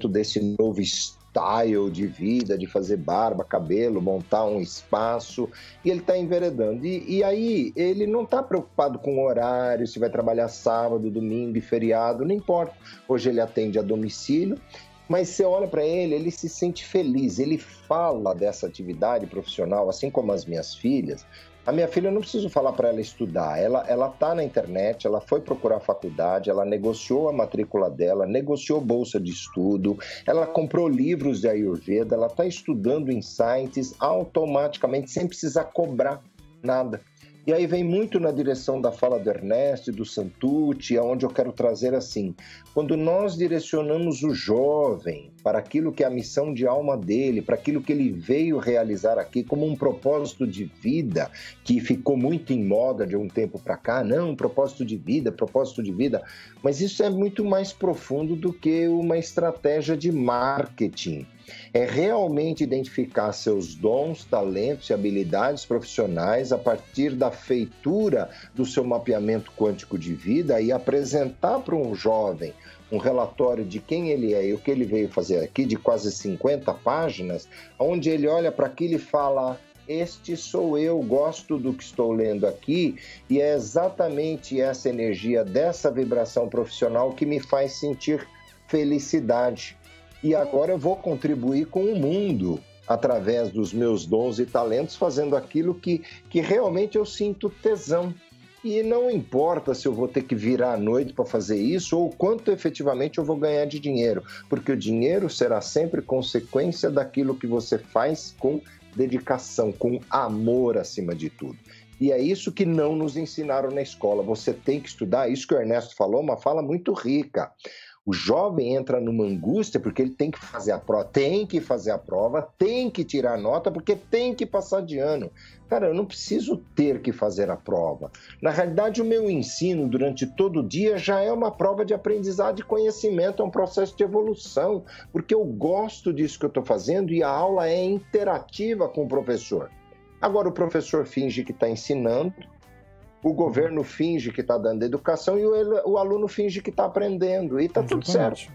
desse novo style de vida, de fazer barba, cabelo, montar um espaço, e ele está enveredando. E aí ele não está preocupado com o horário, se vai trabalhar sábado, domingo e feriado, não importa. Hoje ele atende a domicílio, mas você olha para ele, ele se sente feliz, ele fala dessa atividade profissional, assim como as minhas filhas. A minha filha, eu não preciso falar para ela estudar, ela está na internet, ela foi procurar faculdade, ela negociou a matrícula dela, negociou bolsa de estudo, ela comprou livros de Ayurveda, ela está estudando em sites automaticamente, sem precisar cobrar nada. E aí vem muito na direção da fala do Ernesto e do Santucci, aonde eu quero trazer assim, quando nós direcionamos o jovem para aquilo que é a missão de alma dele, para aquilo que ele veio realizar aqui como um propósito de vida, que ficou muito em moda de um tempo para cá, não, propósito de vida, mas isso é muito mais profundo do que uma estratégia de marketing. é realmente identificar seus dons, talentos e habilidades profissionais a partir da feitura do seu mapeamento quântico de vida e apresentar para um jovem um relatório de quem ele é e o que ele veio fazer aqui, de quase 50 páginas, onde ele olha para aquilo e fala: este sou eu, gosto do que estou lendo aqui, e é exatamente essa energia dessa vibração profissional que me faz sentir felicidade. E agora eu vou contribuir com o mundo através dos meus dons e talentos, fazendo aquilo que realmente eu sinto tesão. E não importa se eu vou ter que virar à noite para fazer isso ou quanto efetivamente eu vou ganhar de dinheiro, porque o dinheiro será sempre consequência daquilo que você faz com dedicação, com amor acima de tudo. E é isso que não nos ensinaram na escola. Você tem que estudar, isso que o Ernesto falou, uma fala muito rica. O jovem entra numa angústia porque ele tem que fazer a prova, tem que tirar nota porque tem que passar de ano. Cara, eu não preciso ter que fazer a prova. Na realidade, o meu ensino durante todo o dia já é uma prova de aprendizado e conhecimento, é um processo de evolução, porque eu gosto disso que eu estou fazendo e a aula é interativa com o professor. Agora, o professor finge que está ensinando, o governo finge que está dando educação e o aluno finge que está aprendendo. E está tudo certo.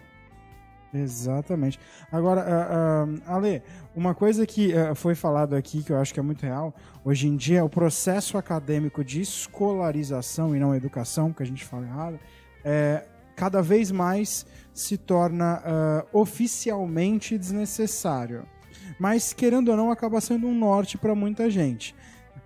Exatamente. Agora, Ale, uma coisa que foi falado aqui, que eu acho que é muito real, hoje em dia o processo acadêmico de escolarização e não educação, que a gente fala errado, cada vez mais se torna oficialmente desnecessário. Mas, querendo ou não, acaba sendo um norte para muita gente.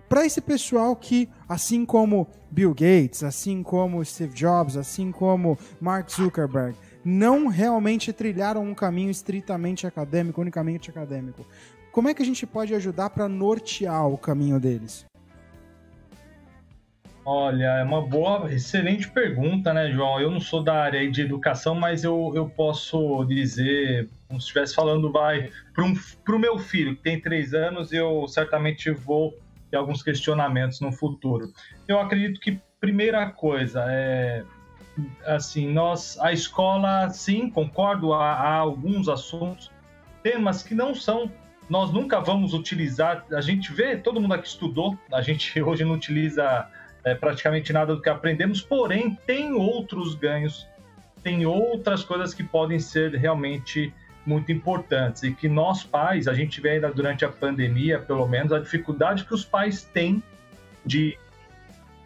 Para esse pessoal que, assim como Bill Gates, assim como Steve Jobs, assim como Mark Zuckerberg, não realmente trilharam um caminho estritamente acadêmico, unicamente acadêmico, como é que a gente pode ajudar para nortear o caminho deles? Olha, é uma boa, excelente pergunta, né, João? Eu não sou da área de educação, mas eu posso dizer, como se estivesse falando, para o meu filho, que tem 3 anos, eu certamente vou ter alguns questionamentos no futuro. Eu acredito que, primeira coisa, assim, a escola, sim, concordo, há alguns assuntos, temas que não são, nós nunca vamos utilizar, a gente vê, todo mundo aqui estudou, a gente hoje não utiliza praticamente nada do que aprendemos, porém tem outros ganhos, tem outras coisas que podem ser realmente muito importantes e que nós pais, a gente vê ainda durante a pandemia, pelo menos, a dificuldade que os pais têm de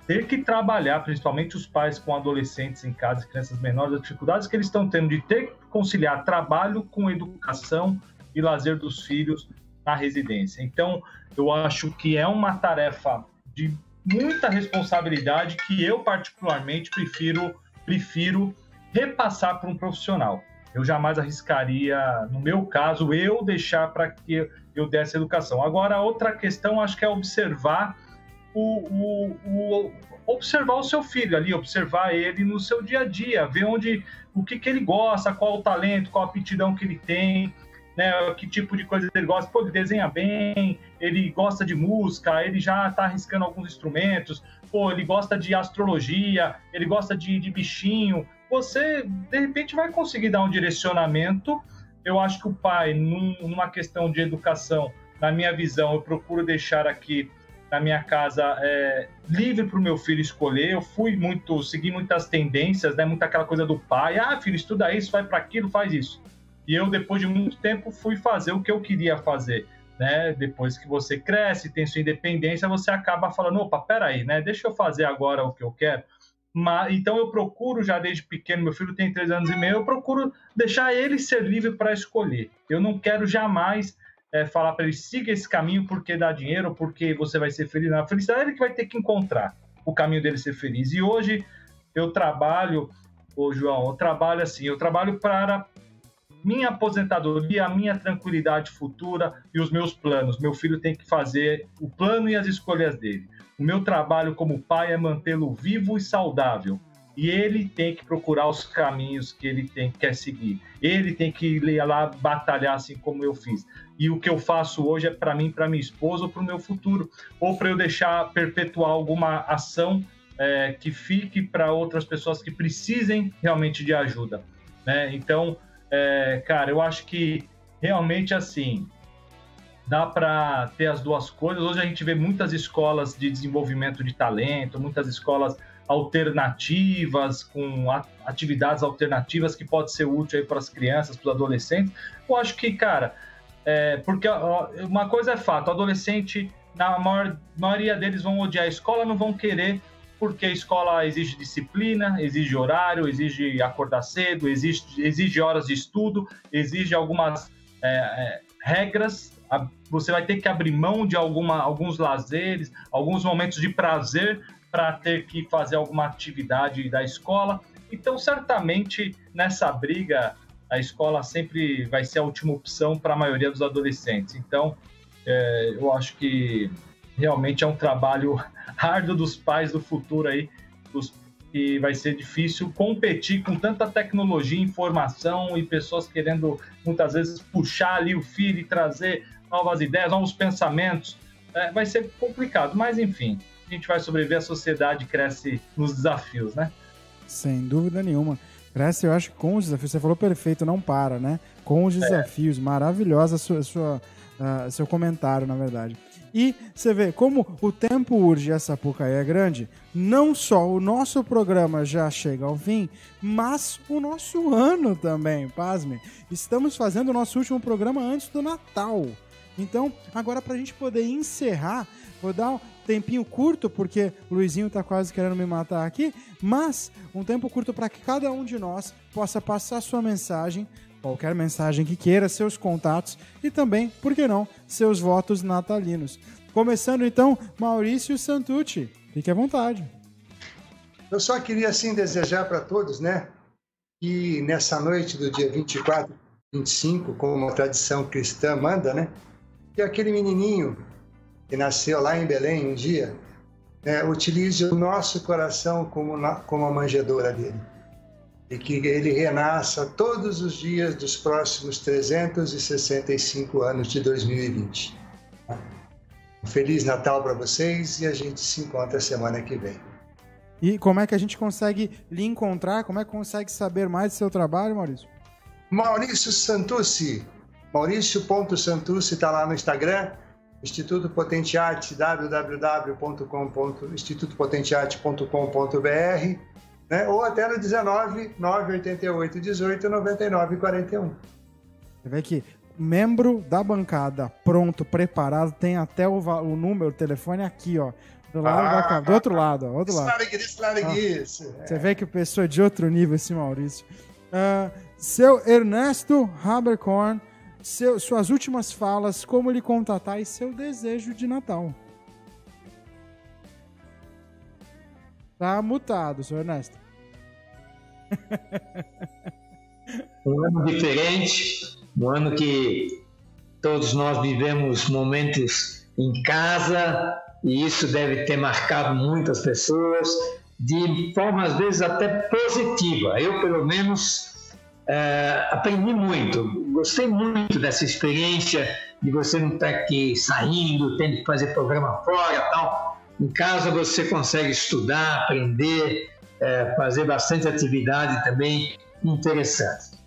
ter que trabalhar, principalmente os pais com adolescentes em casa, crianças menores, as dificuldades que eles estão tendo de ter que conciliar trabalho com educação e lazer dos filhos na residência. Então, eu acho que é uma tarefa de muita responsabilidade que eu, particularmente, prefiro repassar para um profissional. Eu jamais arriscaria, no meu caso, eu deixar para que eu desse educação. Agora, outra questão, acho que é observar observar o seu filho ali, observar ele no seu dia a dia, ver o que ele gosta, qual o talento, qual a aptidão que ele tem, né, que tipo de coisa ele gosta. Pô, ele desenha bem, ele gosta de música, ele já está arriscando alguns instrumentos, pô, ele gosta de astrologia, ele gosta de bichinho. Você, de repente, vai conseguir dar um direcionamento. Eu acho que o pai, numa questão de educação, na minha visão, eu procuro deixar aqui na minha casa livre para o meu filho escolher. Eu segui muitas tendências, né? Muita aquela coisa do pai, filho, estuda isso, vai para aquilo, faz isso. E eu, depois de muito tempo, fui fazer o que eu queria fazer, né? Depois que você cresce, tem sua independência, você acaba falando, opa, peraí, né? Deixa eu fazer agora o que eu quero. Então eu procuro já desde pequeno, meu filho tem 3 anos e meio, eu procuro deixar ele ser livre para escolher. Eu não quero jamais falar para ele, siga esse caminho porque dá dinheiro, porque você vai ser feliz. A felicidade é ele que vai ter que encontrar o caminho dele ser feliz. E hoje eu trabalho, João, eu trabalho para minha aposentadoria, a minha tranquilidade futura e os meus planos. Meu filho tem que fazer o plano e as escolhas dele. O meu trabalho como pai é mantê-lo vivo e saudável. E ele tem que procurar os caminhos que ele quer seguir. Ele tem que ir lá batalhar assim como eu fiz. E o que eu faço hoje é para mim, para minha esposa ou para o meu futuro. Ou para eu deixar perpetuar alguma ação que fique para outras pessoas que precisem realmente de ajuda, né? Então, cara, eu acho que realmente, assim, dá para ter as duas coisas. Hoje a gente vê muitas escolas de desenvolvimento de talento, muitas escolas alternativas, com atividades alternativas que pode ser útil para as crianças, para os adolescentes. Eu acho que, cara, porque uma coisa é fato, o adolescente, na maioria deles vão odiar a escola, não vão querer, porque a escola exige disciplina, exige horário, exige acordar cedo, exige horas de estudo, exige algumas regras. Você vai ter que abrir mão de alguns lazeres, alguns momentos de prazer para ter que fazer alguma atividade da escola. Então, certamente, nessa briga, a escola sempre vai ser a última opção para a maioria dos adolescentes. Então, eu acho que realmente é um trabalho árduo dos pais do futuro aí, que vai ser difícil competir com tanta tecnologia, informação e pessoas querendo, muitas vezes, puxar ali o fio e trazer novas ideias, novos pensamentos. Vai ser complicado, mas enfim, a gente vai sobreviver, a sociedade cresce nos desafios, né? Sem dúvida nenhuma. Cresce, eu acho, com os desafios. Você falou perfeito, não para, né? Com os desafios. Maravilhosa seu comentário, na verdade. E você vê como o tempo urge e a Sapucaí é grande. Não só o nosso programa já chega ao fim, mas o nosso ano também, pasme. Estamos fazendo o nosso último programa antes do Natal. Então, agora pra gente poder encerrar, vou dar um tempinho curto, porque o Luizinho tá quase querendo me matar aqui, mas um tempo curto para que cada um de nós possa passar sua mensagem, qualquer mensagem que queira, seus contatos e também, por que não, seus votos natalinos. Começando então, Maurício Santucci, fique à vontade. Eu só queria, assim, desejar para todos, né, que nessa noite do dia 24, 25, como a tradição cristã manda, né, que aquele menininho que nasceu lá em Belém um dia, utilize o nosso coração como a manjedoura dele. E que ele renasça todos os dias dos próximos 365 anos de 2020. Um Feliz Natal para vocês e a gente se encontra semana que vem. E como é que a gente consegue lhe encontrar? Como é que consegue saber mais do seu trabalho, Maurício? Maurício Santucci. Maurício.Santucci está lá no Instagram. Instituto Potentiate, www.institutopotentiate.com.br, né? Ou até no 19 988 18 99 41. Você vê que membro da bancada pronto, preparado, tem até o número, o telefone aqui, ó. Do lado do outro lado, ó. Outro lado. Você vê que o pessoa é de outro nível, esse Maurício. Seu Ernesto Haberkorn, suas últimas falas, como lhe contatar e seu desejo de Natal. Tá mutado, senhor Ernesto. Um ano diferente, um ano que todos nós vivemos momentos em casa, e isso deve ter marcado muitas pessoas de forma, às vezes, até positiva. Eu, pelo menos, aprendi muito, gostei muito dessa experiência de você não estar aqui saindo, tendo que fazer programa fora e tal. Em casa você consegue estudar, aprender, fazer bastante atividade também interessante.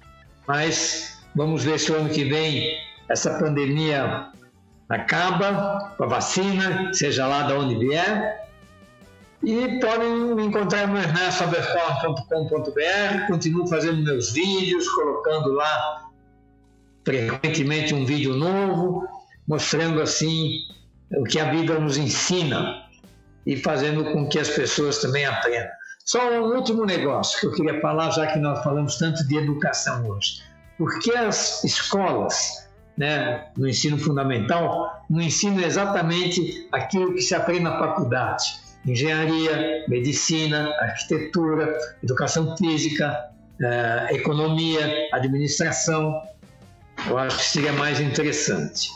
Mas vamos ver se o ano que vem essa pandemia acaba com a vacina, seja lá de onde vier. E podem me encontrar no ernestohaberkorn.com.br. Continuo fazendo meus vídeos, colocando lá frequentemente um vídeo novo, mostrando assim o que a vida nos ensina e fazendo com que as pessoas também aprendam. Só um último negócio que eu queria falar, já que nós falamos tanto de educação hoje. Por que as escolas, né, no ensino fundamental, não ensinam exatamente aquilo que se aprende na faculdade? Engenharia, medicina, arquitetura, educação física, economia, administração. Eu acho que seria mais interessante.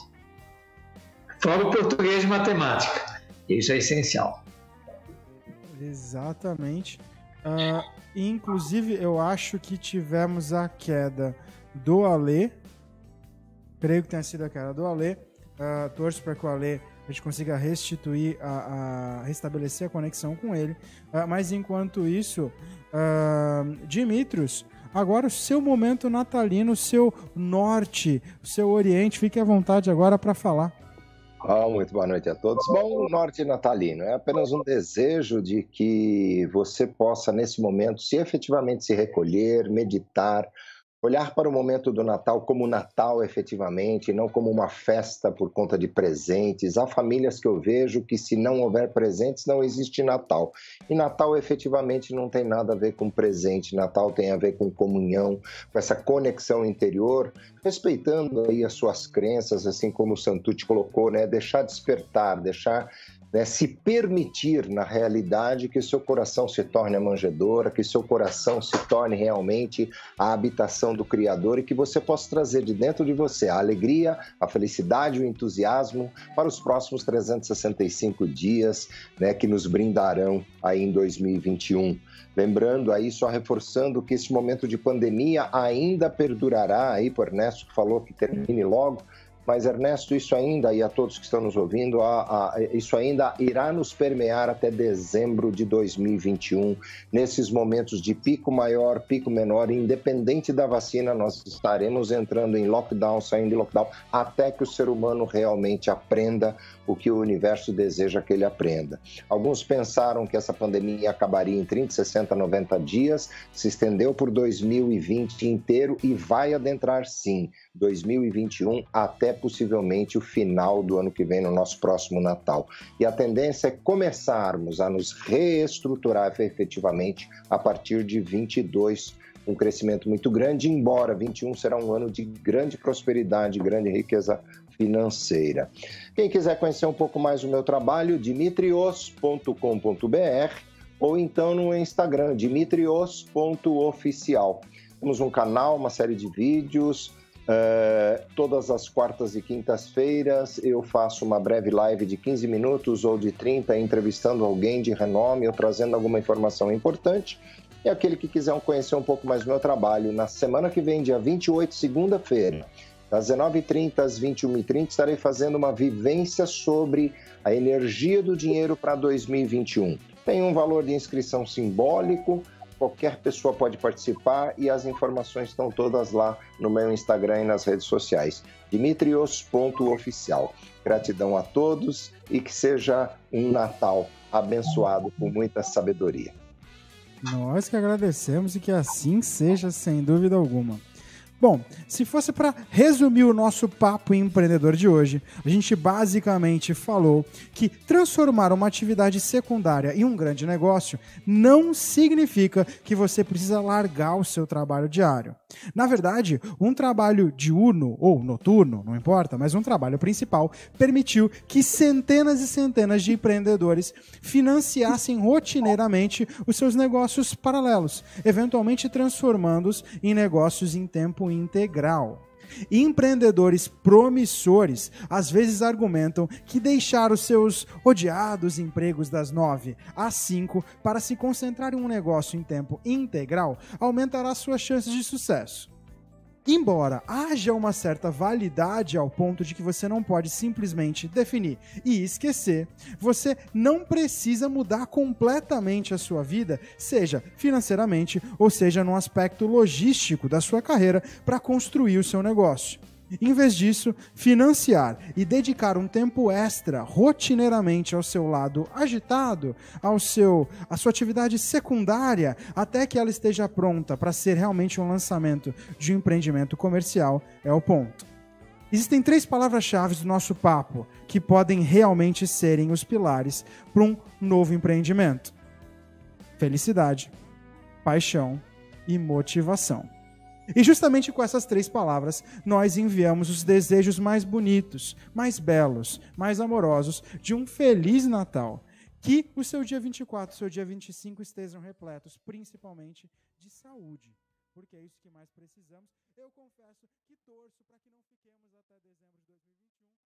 Fora o português e matemática. Isso é essencial. Exatamente. Inclusive, eu acho que tivemos a queda do Alê. Creio que tenha sido a queda do Alê. Torço para que o Alê a gente consiga restituir, restabelecer a conexão com ele. Mas enquanto isso, Dimitrios, agora o seu momento natalino, o seu norte, o seu oriente. Fique à vontade agora para falar. Muito boa noite a todos. Bom, o norte natalino é apenas um desejo de que você possa, nesse momento, se efetivamente se recolher, meditar, olhar para o momento do Natal como Natal efetivamente, não como uma festa por conta de presentes. Há famílias que eu vejo que se não houver presentes não existe Natal. E Natal efetivamente não tem nada a ver com presente. Natal tem a ver com comunhão, com essa conexão interior, respeitando aí as suas crenças, assim como o Santucci colocou, né? Deixar despertar, deixar... se permitir, na realidade, que seu coração se torne a manjedoura, que seu coração se torne realmente a habitação do Criador e que você possa trazer de dentro de você a alegria, a felicidade, o entusiasmo para os próximos 365 dias, né, que nos brindarão aí em 2021. Lembrando aí, só reforçando que esse momento de pandemia ainda perdurará, aí por Ernesto que falou que termine logo, mas, Ernesto, isso ainda, e a todos que estão nos ouvindo, isso ainda irá nos permear até dezembro de 2021. Nesses momentos de pico maior, pico menor, independente da vacina, nós estaremos entrando em lockdown, saindo de lockdown, até que o ser humano realmente aprenda o que o universo deseja que ele aprenda. Alguns pensaram que essa pandemia acabaria em 30, 60, 90 dias, se estendeu por 2020 inteiro e vai adentrar, sim, 2021 até possivelmente o final do ano que vem, no nosso próximo Natal. E a tendência é começarmos a nos reestruturar efetivamente a partir de 22, um crescimento muito grande, embora 21 será um ano de grande prosperidade, grande riqueza financeira. Quem quiser conhecer um pouco mais do meu trabalho, dimitrios.com.br ou então no Instagram, dimitrios.oficial. Temos um canal, uma série de vídeos. Todas as quartas e quintas-feiras eu faço uma breve live de 15 minutos ou de 30, entrevistando alguém de renome ou trazendo alguma informação importante. E aquele que quiser conhecer um pouco mais do meu trabalho, na semana que vem, dia 28, segunda-feira, das 19h30 às 21h30, estarei fazendo uma vivência sobre a energia do dinheiro para 2021. Tem um valor de inscrição simbólico, qualquer pessoa pode participar e as informações estão todas lá no meu Instagram e nas redes sociais. dimitrios.oficial. Gratidão a todos e que seja um Natal abençoado com muita sabedoria. Nós que agradecemos e que assim seja, sem dúvida alguma. Bom, se fosse para resumir o nosso papo empreendedor de hoje, a gente basicamente falou que transformar uma atividade secundária em um grande negócio não significa que você precisa largar o seu trabalho diário. Na verdade, um trabalho diurno ou noturno, não importa, mas um trabalho principal permitiu que centenas e centenas de empreendedores financiassem rotineiramente os seus negócios paralelos, eventualmente transformando-os em negócios em tempo integral. Empreendedores promissores às vezes argumentam que deixar os seus odiados empregos das 9 às 5 para se concentrar em um negócio em tempo integral aumentará suas chances de sucesso. Embora haja uma certa validade ao ponto de que você não pode simplesmente definir e esquecer, você não precisa mudar completamente a sua vida, seja financeiramente ou seja no aspecto logístico da sua carreira para construir o seu negócio. Em vez disso, financiar e dedicar um tempo extra rotineiramente ao seu lado agitado, à sua atividade secundária, até que ela esteja pronta para ser realmente um lançamento de um empreendimento comercial, é o ponto. Existem 3 palavras-chave do nosso papo que podem realmente serem os pilares para um novo empreendimento: felicidade, paixão e motivação. E justamente com essas 3 palavras, nós enviamos os desejos mais bonitos, mais belos, mais amorosos de um Feliz Natal. Que o seu dia 24, o seu dia 25 estejam repletos, principalmente de saúde, porque é isso que mais precisamos. Eu confesso que torço para que não fiquemos até dezembro de 2021